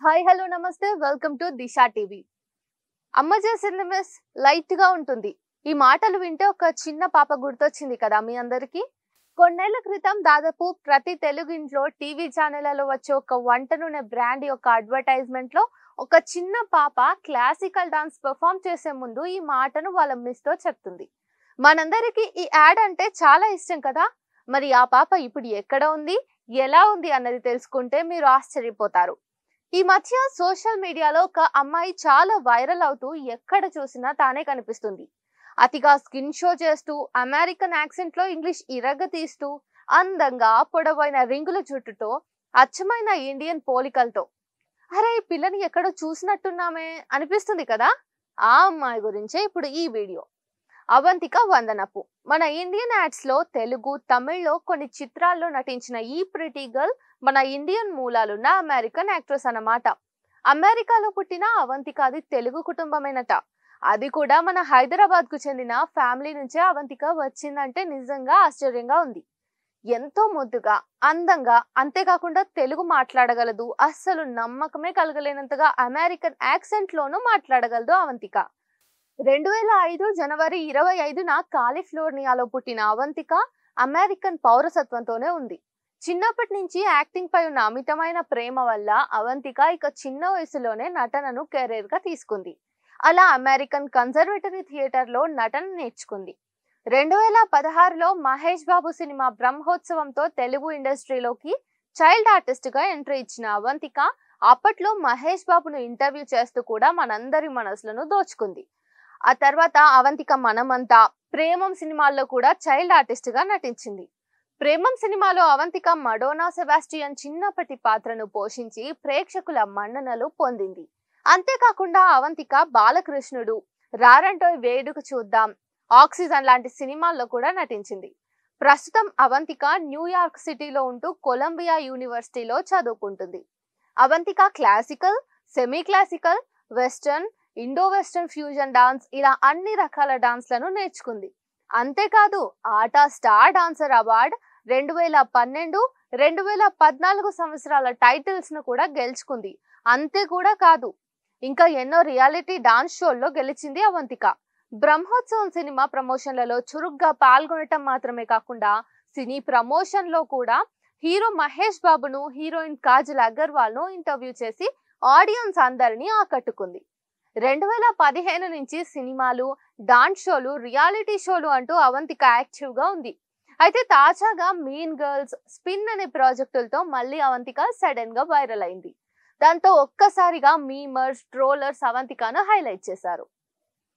Hi hello నమస్తే welcome to Disha TV. అమ్మ చేసిన మిస్ లైట్ గా ఉంటుంది. ఈ మాటలు వింటే ఒక చిన్న పాప గుర్తొచ్చింది కదా మీ అందరికి. కొన్నేళ్ల క్రితం దాదాపు ప్రతి తెలుగు ఇంట్లో టీవీ ఛానళ్లలో వచ్చే ఒక వంట నూనె బ్రాండ్ యొక్క అడ్వర్టైజ్మెంట్ లో ఒక చిన్న పాప క్లాసికల్ డాన్స్ పెర్ఫామ్ చేసే ముందు ఈ మాటను వాళ్ళ మిస్ తో చెప్తుంది. మనందరికి ఈ యాడ్ అంటే చాలా ఇష్టం కదా. మరి ఆ పాప ఇప్పుడు ఎక్కడ ఉంది, ఎలా ఉంది అన్నది తెలుసుకుంటే మీరు ఆశ్చర్యపోతారు. ఈ మధ్య సోషల్ మీడియాలో ఒక అమ్మాయి చాలా వైరల్ అవుతూ ఎక్కడ చూసినా తానే కనిపిస్తుంది. అతిగా స్కిన్ షో చేస్తూ, అమెరికన్ యాక్సెంట్ లో ఇంగ్లీష్ ఇరగతీస్తూ, అందంగా పొడవైన రింగుల జుట్టుతో, అచ్చమైన ఇండియన్ పోలికలతో, అరే ఈ పిల్లని ఎక్కడో చూసినట్టున్నామే అనిపిస్తుంది కదా. ఆ అమ్మాయి గురించే ఇప్పుడు ఈ వీడియో. అవంతిక వందనపు. మన ఇండియన్ యాడ్స్ లో తెలుగు, తమిళ్లో కొన్ని చిత్రాల్లో నటించిన ఈ ప్రిటీ గర్ల్ మన ఇండియన్ మూలాలున్న అమెరికన్ యాక్ట్రెస్ అన్నమాట. అమెరికాలో పుట్టిన అవంతిక అది తెలుగు కుటుంబమేనట. అది కూడా మన హైదరాబాద్ కు చెందిన ఫ్యామిలీ నుంచే అవంతిక వచ్చిందంటే నిజంగా ఆశ్చర్యంగా ఉంది. ఎంతో ముద్దుగా, అందంగా, అంతేకాకుండా తెలుగు మాట్లాడగలదు. అస్సలు నమ్మకమే కలగలేనంతగా అమెరికన్ యాక్సెంట్ లోనూ మాట్లాడగలదు అవంతిక. 2005 జనవరి 25న కాలిఫోర్నియాలో పుట్టిన అవంతిక అమెరికన్ పౌరసత్వంతోనే ఉంది. చిన్నప్పటి నుంచి యాక్టింగ్ పై ఉన్న అమితమైన ప్రేమ వల్ల అవంతిక ఇక చిన్న వయసులోనే నటనను కెరీర్ గా తీసుకుంది. అలా అమెరికన్ కన్జర్వేటరీ థియేటర్ లో నటన నేర్చుకుంది. 2016లో మహేష్ బాబు సినిమా బ్రహ్మోత్సవంతో తెలుగు ఇండస్ట్రీలోకి చైల్డ్ ఆర్టిస్ట్ గా ఎంట్రీ ఇచ్చిన అవంతిక అప్పట్లో మహేష్ బాబును ఇంటర్వ్యూ చేస్తూ కూడా మనందరి మనసులను దోచుకుంది. ఆ తర్వాత అవంతిక మనమంతా, ప్రేమం సినిమాల్లో కూడా చైల్డ్ ఆర్టిస్ట్ గా నటించింది. ప్రేమం సినిమాలో అవంతిక మడోనా సెబాస్టియన్ చిన్నప్పటి పాత్రను పోషించి ప్రేక్షకుల మన్ననలు పొందింది. అంతేకాకుండా అవంతిక బాలకృష్ణుడు, రారంటోయ్ వేడుక చూద్దాం, ఆక్సిజన్ లాంటి సినిమాల్లో కూడా నటించింది. ప్రస్తుతం అవంతిక న్యూయార్క్ సిటీలో ఉంటూ కొలంబియా యూనివర్సిటీలో చదువుకుంటుంది. Avantika classical, semi classical, western, Indo western fusion dance ఇలా అన్ని రకాల డాన్స్లను నేర్చుకుంది. అంతేకాదు ఆటా స్టార్ డాన్సర్ అవార్డ్ 2012, 2014 సంవత్సరాల టైటిల్స్ ను కూడా గెలుచుకుంది. అంతే కూడా కాదు, ఇంకా ఎన్నో రియాలిటీ డాన్స్ షోల్లో గెలిచింది అవంతిక. బ్రహ్మోత్సవం సినిమా ప్రమోషన్లలో చురుగ్గా పాల్గొనటం మాత్రమే కాకుండా సినీ ప్రమోషన్ లో కూడా హీరో మహేష్ బాబును, హీరోయిన్ కాజల్ అగర్వాల్ ను ఇంటర్వ్యూ చేసి ఆడియన్స్ అందరినీ ఆకట్టుకుంది. 2015 నుంచి సినిమాలు, డాన్స్ షోలు, రియాలిటీ షోలు అంటూ అవంతిక యాక్టివ్ గా ఉంది. అయితే తాజాగా మీన్ గర్ల్స్, స్పిన్ అనే ప్రాజెక్టులతో మళ్ళీ అవంతిక సడన్ గా వైరల్ అయింది. దాంతో ఒక్కసారిగా మీమర్స్, ట్రోలర్స్ అవంతికను హైలైట్ చేశారు.